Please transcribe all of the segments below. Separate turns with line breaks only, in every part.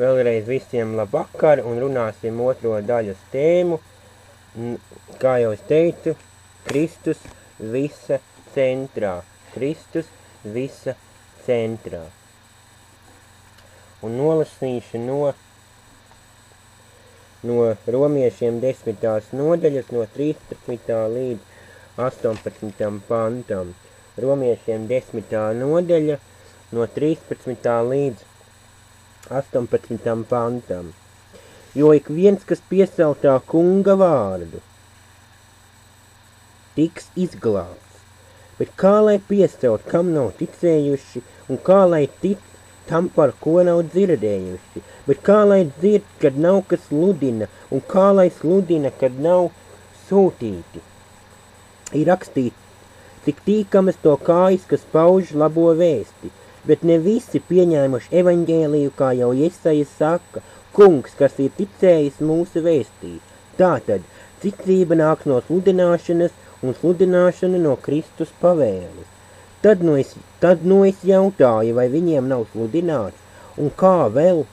Vēlreiz visiem labvakar un runāsim otro daļas tēmu. Kā jau es teicu, Kristus visa centrā. Kristus visa centrā. Un nolasīšu no Romiešiem 10. nodaļas, no 13. līdz 18. pantam. Romiešiem 10. nodaļa, no 13. līdz 18. pantam. Jo ik viens, kas piesautā kunga vārdu, tiks izglābts. Bet kā lai piesaukt, kam nav ticējuši, un kā lai tic tam, par ko nav dzirdējuši? Bet kā lai dzird, kad nav kas sludina, un kā lai sludina, kad nav sūtīti? Ir rakstīts, cik tīkamas to kājas, kas pauž labo vēsti, bet ne visi pieņēmuši evaņģēliju, kā jau Jesaja saka, kungs, kas ir ticējis mūsu vēstī. Tātad, ticība nāk no sludināšanas, un sludināšana no Kristus pavēles. Tad nu es jautāju, vai viņiem nav sludināts, un kā vēl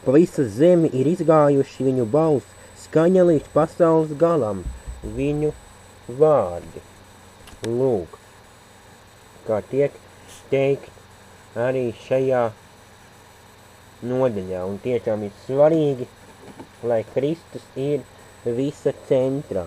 pa visu zemi ir izgājuši viņu balss, skaņa līdz pasaules galam, viņu vārdi. Lūk, kā tiek teikt arī šajā nodaļā, un tiešām ir svarīgi, lai Kristus ir visa centrā,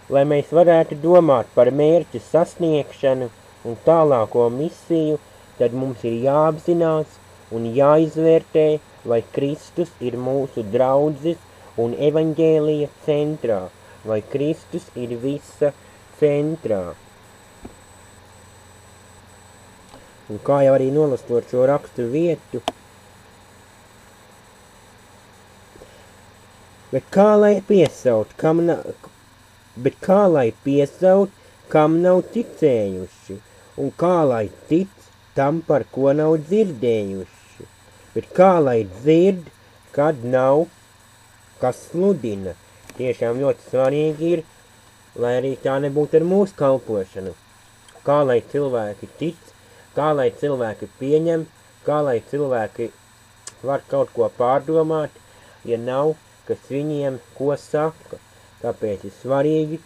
lai mēs varētu domāt par mērķu sasniegšanu un tālāko misiju, tad mums ir jāapzinās un jāizvērtē, vai Kristus ir mūsu draudzes un evaņģēlija centrā, vai Kristus ir visa centrā. Un kā jau arī nolasot šo rakstu vietu, bet kā lai piesaut, kam nav ticējuši, un kā lai tic tam, par ko nav dzirdējuši, bet kā lai dzird, kad nav kas sludina. Tiešām ļoti svarīgi ir, lai arī tā nebūtu ar mūsu kalpošanu. Kā lai cilvēki tic, kā lai cilvēki pieņem, kā lai cilvēki var kaut ko pārdomāt, ja nav, kas viņiem ko saka. Tāpēc ir svarīgi,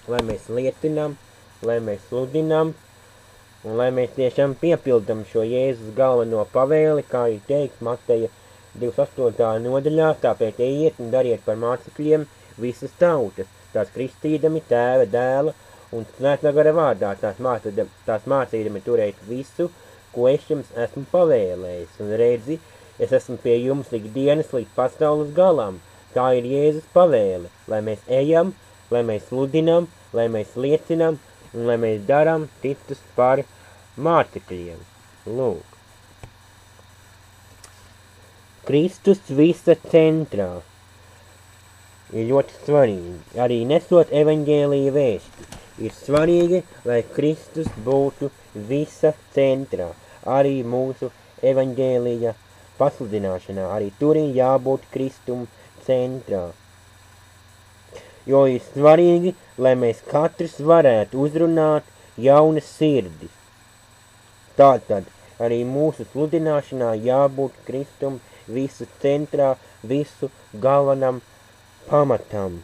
lai mēs liecinām, lai mēs sludinām, un lai mēs tiešām piepildam šo Jēzus galveno pavēli, kā ir teikt Mateja 28. nodaļā, tāpēc ejiet un dariet par mācekļiem visas tautas, tās kristīdami Tēva, Dēla un Svētā gara vārdā, tās mācīdami turēt visu, ko es jums esmu pavēlējis, un redzi, es esmu pie jums ikdienas līdz pasaules galam. Tā ir Jēzus pavēle, lai mēs ejam, lai mēs sludinām, lai mēs liecinām, un lai mēs darām citus par mācekļiem. Lūk. Kristus visa centrā ir ļoti svarīgi. Arī nesot evaņģēlija vēsti, ir svarīgi, lai Kristus būtu visa centrā. Arī mūsu evaņģēlija pasludināšanā, arī tur ir jābūt Kristum centrā. Jo ir svarīgi, lai mēs katrs varētu uzrunāt jaunas sirdis. Tātad arī mūsu sludināšanā jābūt Kristum visu centrā, visu galvenam pamatam.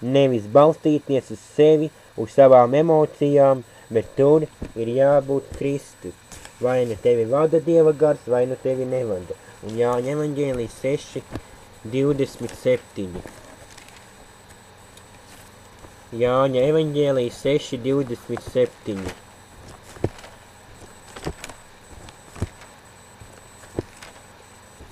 Nevis balstīties uz sevi, uz savām emocijām, bet tur ir jābūt Kristus. Vai nu tevi vada Dieva gars, vai nu tevi nevada. Un Jāņa evaņģēlijas 6:27. Jāņa evaņģēlijas 6:27.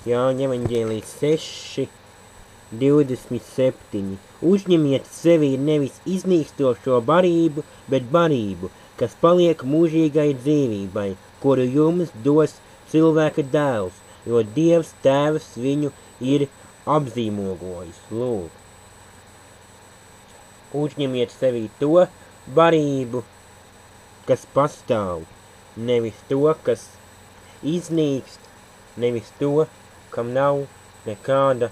Jāņa evaņģēlijas 6:27. Uzņemiet sevī nevis iznīkstošo barību, bet barību, kas paliek mūžīgai dzīvībai, kuru jums dos cilvēka dēls, jo Dievs Tēvs viņu ir apzīmogojis. Lūk. Uzņemiet sevī to barību, kas pastāv, nevis to, kas iznīkst, nevis to, kam nav nekāda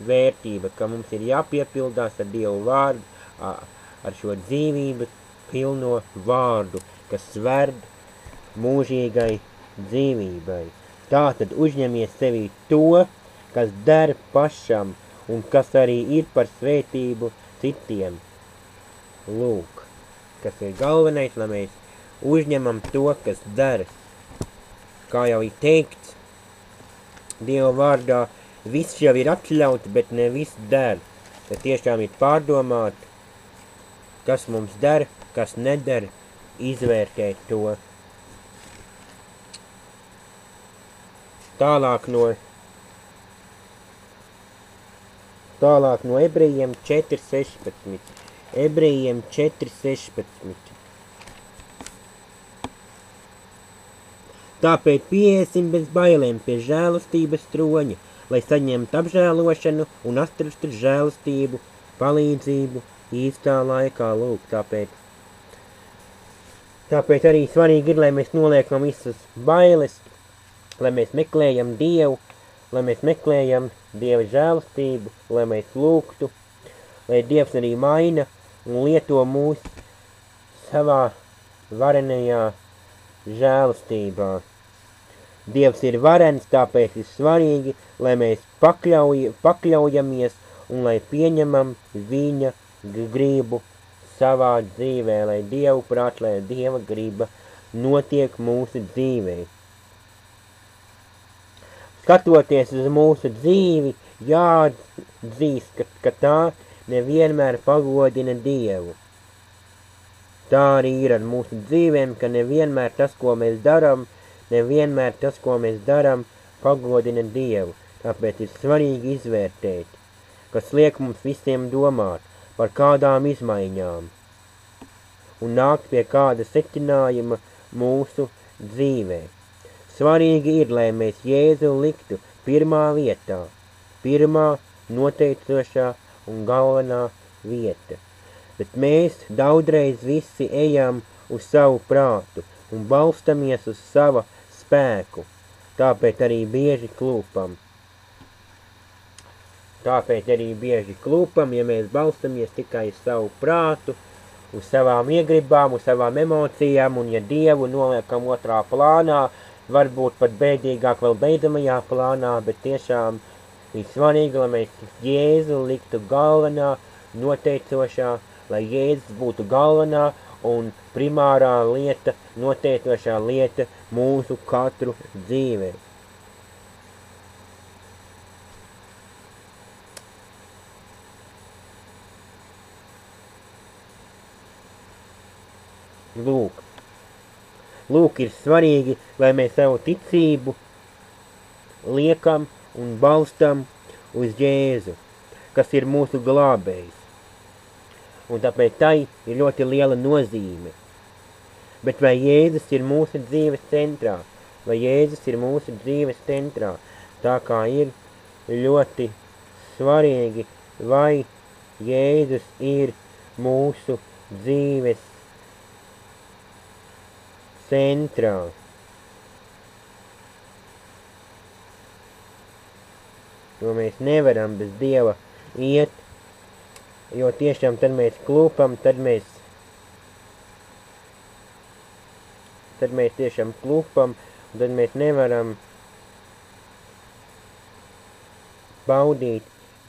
vērtība, ka mums ir jāpiepildās ar Dievu vārdu, ar šo dzīvību pilno vārdu, kas sverd mūžīgai dzīvībai. Tātad uzņemies sevī to, kas der pašam un kas arī ir par svētību citiem. Lūk, kas ir galvenais, lai mēs uzņemam to, kas der. Kā jau ir teikts, Dieva vārdā viss jau ir atļauts, bet ne viss der. Tad tiešām ir pārdomāt, kas mums der, kas neder, izvērtēt to. Tālāk no Ebrejiem 4.16. Ebrejiem 4.16. Tāpēc pieiesim bez bailēm pie žēlastības troņa, lai saņemtu apžēlošanu un atrastu žēlastību, palīdzību īstā laikā. Lūk, tāpēc arī svarīgi ir, lai mēs noliekam visas bailes, lai mēs meklējam Dievu, lai mēs meklējam Dieva žēlastību, lai mēs lūgtu, lai Dievs arī maina un lieto mūs savā varenajā žēlastībā. Dievs ir varens, tāpēc ir svarīgi, lai mēs pakļaujamies un lai pieņemam viņa gribu savā dzīvē, lai Dievu prāt, lai Dieva griba notiek mūsu dzīvē. Skatoties uz mūsu dzīvi, jāatzīst, ka tā nevienmēr pagodina Dievu. Tā arī ir ar mūsu dzīvēm, ka nevienmēr tas, ko mēs darām, pagodina Dievu. Tāpēc ir svarīgi izvērtēt, kas liek mums visiem domāt par kādām izmaiņām un nākt pie kāda secinājuma mūsu dzīvē. Svarīgi ir, lai mēs Jēzu liktu pirmā vietā, pirmā noteicošā un galvenā vieta. Bet mēs daudreiz visi ejam uz savu prātu un balstamies uz sava spēku, tāpēc arī bieži klūpam. Ja mēs balstamies tikai uz savu prātu, uz savām iegribām, uz savām emocijām, un ja Dievu noliekam otrā plānā, varbūt pat bēdīgāk vēl beidzamajā plānā, bet tiešām ir svarīgi, lai mēs Jēzu liktu galvenā, noteicošā, lai Jēzus būtu galvenā un primārā lieta, noteicošā lieta mūsu katru dzīvē. Lūk, ir svarīgi, lai mēs savu ticību liekam un balstam uz Jēzu, kas ir mūsu glābējs. Un tāpēc tai ir ļoti liela nozīme. Bet vai Jēzus ir mūsu dzīves centrā? Tā kā ir ļoti svarīgi, vai Jēzus ir mūsu dzīves centrā. Jo mēs nevaram bez Dieva iet, jo tiešām tad mēs klūpam, tad mēs tiešām klūpam, un tad mēs nevaram baudīt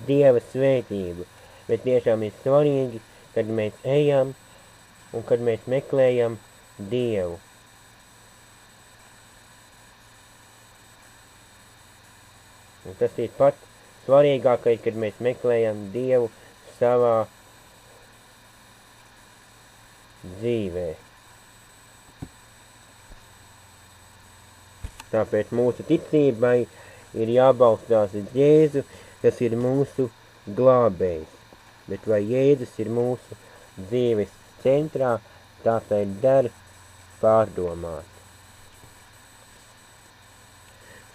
Dieva svētību. Bet tiešām ir svarīgi, kad mēs ejam un kad mēs meklējam Dievu. Un tas ir pats svarīgākais, kad mēs meklējam Dievu savā dzīvē. Tāpēc mūsu ticībai ir jābalstās uz Jēzu, kas ir mūsu glābējs. Bet vai Jēzus ir mūsu dzīves centrā, tāpēc der pārdomāt.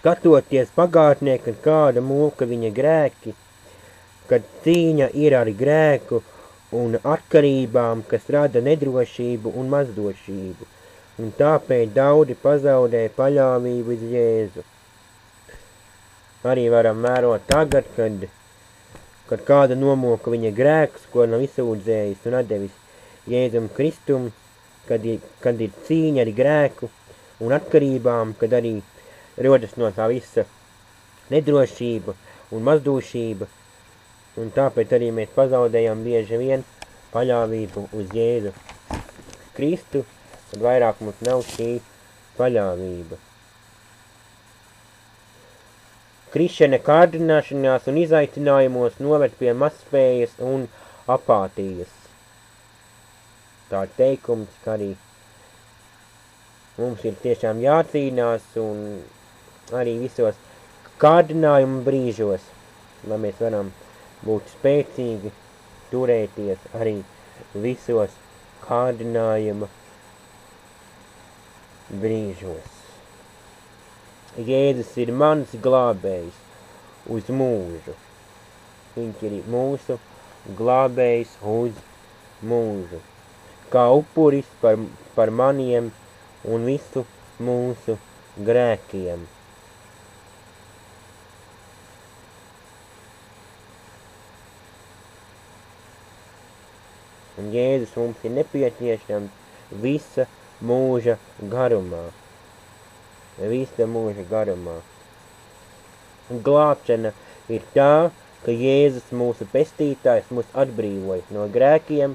Skatoties pagātnē, kad kāda mulka viņa grēki, kad cīņa ir ar grēku un atkarībām, kas rada nedrošību un mazdošību, un tāpēc daudzi pazaudē paļāvību uz Jēzu. Arī varam vērot tagad, kad kāda nomoka viņa grēks, ko nav izsūdzējis un atdevis Jēzum Kristum, kad ir cīņa ar grēku un atkarībām, kad arī rodas no tā visa nedrošība un mazdūšība, un tāpēc arī mēs pazaudējam bieži vien paļāvību uz Jēzu Kristu, tad vairāk mums nav šī paļāvība. Krišana kārdināšanās un izaicinājumos noved pie mazspējas un apātijas. Tā teikums, ka arī mums ir tiešām jācīnās un arī visos kārdinājumu brīžos, lai mēs varam būt spēcīgi, turēties arī visos kārdinājuma brīžos. Jēzus ir mans glābējs uz mūžu. Viņš ir mūsu glābējs uz mūžu. Kā upuris par maniem un visu mūsu grēkiem. Un Jēzus mums ir nepieciešams visa mūža garumā. Visa mūža garumā. Un glābšana ir tā, ka Jēzus mūsu pestītājs mūs atbrīvojas no grēkiem,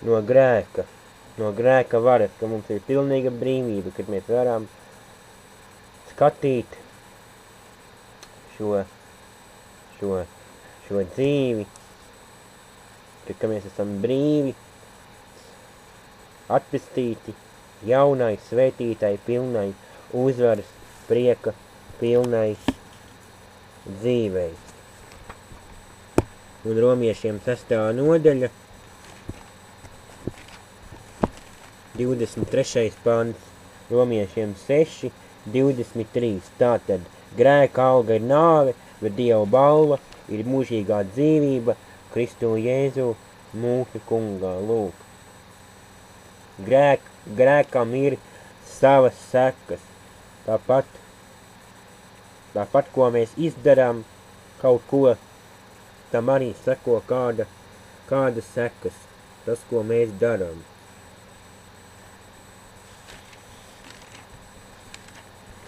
no grēka varas, ka mums ir pilnīga brīvība, kad mēs varam skatīt šo dzīvi, ka mēs esam brīvi, atpestīti, jaunai, svētītai, pilnai, uzvaras, prieka, pilnai dzīvei. Un romiešiem 6. nodaļa, 23. pants, romiešiem 6, 23. Tātad grēka alga ir nāve, bet Dieva balva ir mūžīgā dzīvība Kristu Jēzu mūsu kungā. Lūk. Grēkam ir savas sekas. Tāpat, ko mēs izdarām kaut ko, tam arī seko kādas sekas, tas, ko mēs darām.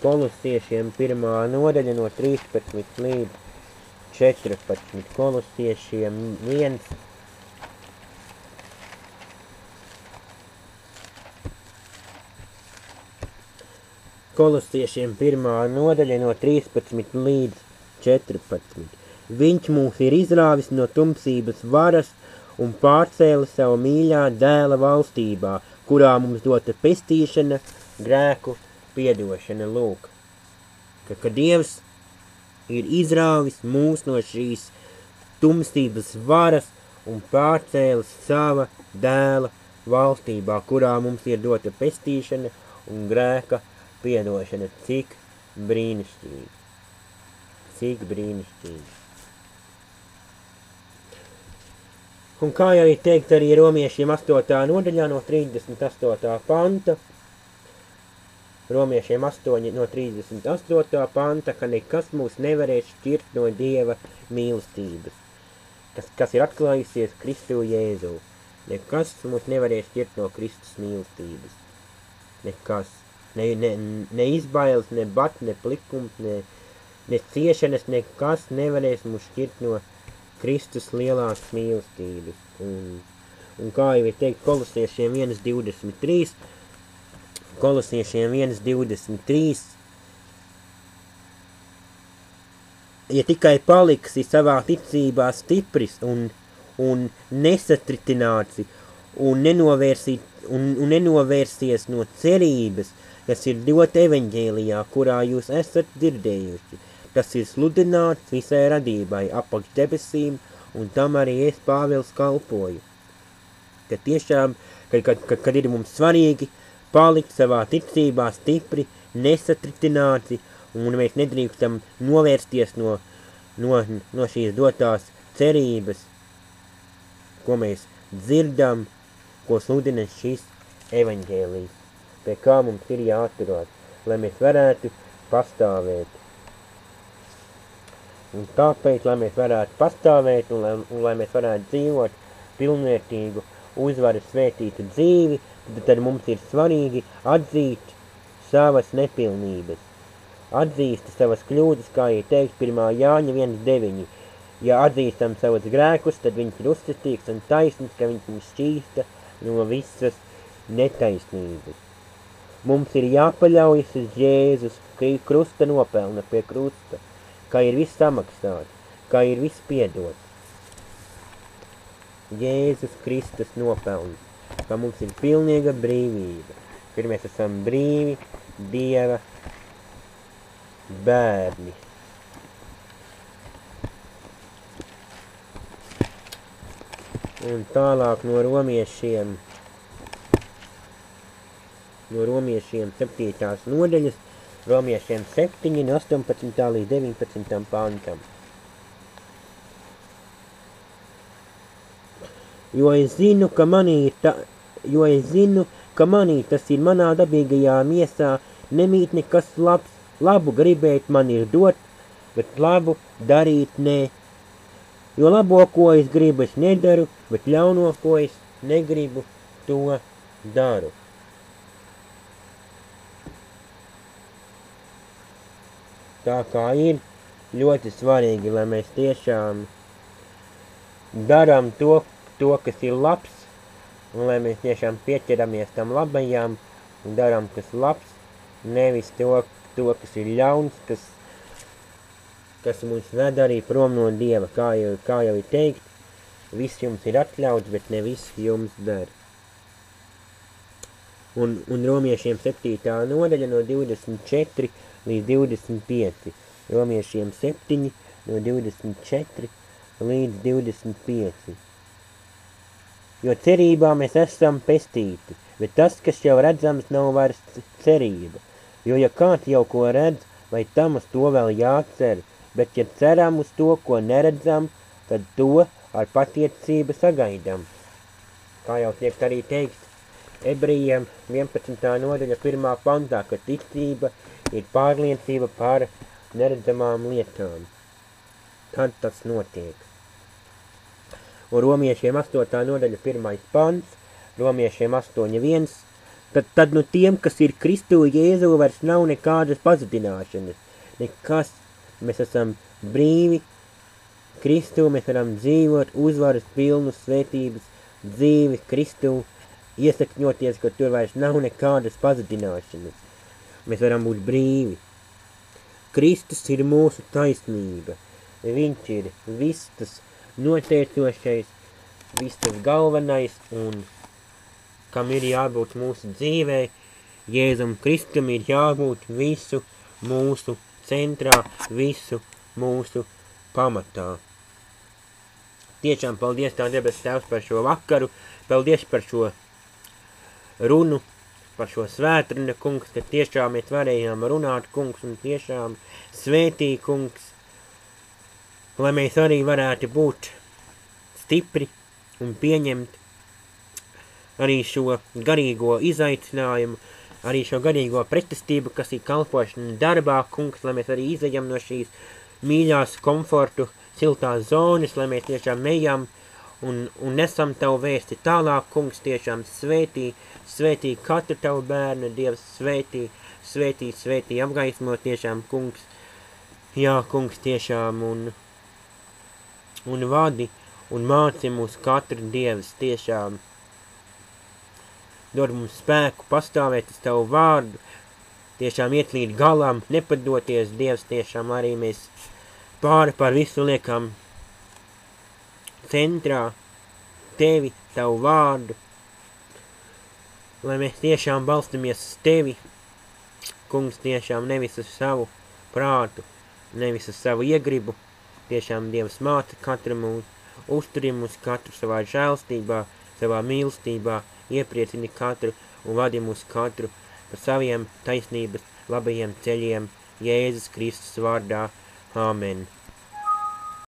Kolosiešiem 1. nodaļa no 13 līdz 14. Kolosiešiem 1. Kolosiešiem 1. nodaļa no 13 līdz 14. Viņš mūs ir izrāvis no tumsības varas un pārcēla savu mīļā dēla valstībā, kurā mums dota pestīšana, grēku piedošana. Lūk, ka Dievs ir izrāvis mūs no šīs tumsības varas un pārcēlis sava dēla valstībā, kurā mums ir dota pestīšana un grēka piedošana. Cik brīnišķīgi. Cik brīnišķīgi. Un kā jau ir teikt arī romiešiem 8. nodaļā no 38. panta, romiešiem 8 no 38. panta, ka nekas mūs nevarēs šķirt no Dieva mīlestības, kas ir atklājusies Kristu Jēzu. Nekas mūs nevarēs šķirt no Kristus mīlestības. Nekas. Ne izbailes, ne bats, ne plikums, ne ciešanas, nekas nevarēs mūs šķirt no Kristus lielās mīlestības. Un kā jau ir teikt Kolosiešiem 1.23, Kolosiešiem 1.23, ja tikai paliksi savā ticībā stipris un nesatritināts un nenovērsies no cerības, kas ir dota evaņģēlijā, kurā jūs esat dzirdējuši. Tas ir sludināts visai radībai apakš debesīm, un tam arī es Pāvils kalpoju. Ka tiešām, kad ir mums svarīgi palikt savā ticībā stipri, nesatritināti, un mēs nedrīkstam novērsties no šīs dotās cerības, ko mēs dzirdam, ko sludina šis evaņģēlijs, pie kā mums ir jāatturās, lai mēs varētu pastāvēt. Un tāpēc, lai mēs varētu pastāvēt un lai mēs varētu dzīvot pilnvērtīgu, uzvaras svētītu dzīvi, tad mums ir svarīgi atzīt savas nepilnības, atzīsta savas kļūdas, kā ir teikt 1. Jāņa 1:9. Ja atzīstam savus grēkus, tad viņš ir uzticīgs un taisnīgs, ka viņš mūs šķīsta no visas netaisnības. Mums ir jāpaļaujas uz Jēzus krusta nopelna pie krusta, kā ir viss samaksāts, kā ir viss piedots. Jēzus Kristus nopelns, ka mums ir pilnīga brīvība, kad mēs esam brīvi Dieva bērni. Un tālāk no romiešiem 7. nodaļas, romiešiem 7, no 18. līdz 19. pantam. Jo es zinu, ka manī tas ir manā dabīgajā miesā, nemīt nekas labs, labu gribēt man ir dot, bet labu darīt nē. Jo labo, ko es gribu, es nedaru, bet ļauno, ko es negribu, to daru. Tā kā ir ļoti svarīgi, lai mēs tiešām darām to, kas ir labs, un lai mēs tiešām pieķeramies tam labajām un darām, kas labs, nevis to, kas ir ļauns, kas mums ved arī prom no Dieva, kā jau ir teikt, viss jums ir atļauts, bet ne viss jums der. Un romiešiem 7. nodaļa no 24 līdz 25. Romiešiem 7 no 24 līdz 25. Jo cerībā mēs esam pestīti, bet tas, kas jau redzams, nav vairs cerība. Jo ja kāds jau ko redz, vai tam uz to vēl jācer, bet ja ceram uz to, ko neredzam, tad to ar patiecību sagaidām. Kā jau tiek arī teikt Ebrejiem 11. nodaļa 1. pantā, ka ticība ir pārliecība par neredzamām lietām. Tad tas notiek. Un romiešiem 8. nodaļa 1. pants, romiešiem 8.1. Tad nu tiem, kas ir Kristu Jēzu, vairs nav nekādas pazudināšanas. Nekas. Mēs esam brīvi. Kristu mēs varam dzīvot uzvaras pilnu svētības dzīvi Kristu, iesakņoties, ka tur vairs nav nekādas pazudināšanas. Mēs varam būt brīvi. Kristus ir mūsu taisnība. Viņš ir viss tas noteicošais, viss tas galvenais, un kam ir jābūt mūsu dzīvē, Jēzum Kristum ir jābūt visu mūsu centrā, visu mūsu pamatā. Tiešām paldies Tev, debes Tēvs, par šo vakaru, paldies par šo runu, par šo svētrunu, kungs, ka tiešām mēs varējām runāt, kungs, un tiešām svētī, kungs, lai mēs arī varētu būt stipri un pieņemt arī šo garīgo izaicinājumu, arī šo garīgo pretestību, kas ir kalpošana darbā, kungs, lai mēs arī izejam no šīs mīļās komfortu, siltās zonas, lai mēs tiešām ejam un nesam Tavu vēsti tālāk, kungs, tiešām svētī katru Tavu bērnu, Dievs svētī, apgaismo tiešām, kungs, jā, kungs, tiešām, un vadi, un māci mūs katru, Dievs, tiešām, dod mums spēku pastāvēt uz Tavu vārdu, tiešām iet līdz galam, nepadoties, Dievs, tiešām arī mēs pāri par visu liekam centrā Tevi, Tavu vārdu, lai mēs tiešām balstamies uz Tevi, kungs, tiešām nevis uz savu prātu, nevis uz savu iegribu, tiešām Dievs māca katru mūs, uzturi mūs katru savā žēlstībā, savā mīlestībā, iepriecini katru un vadi mūs katru pa saviem taisnības labajiem ceļiem Jēzus Kristus vārdā. Āmen.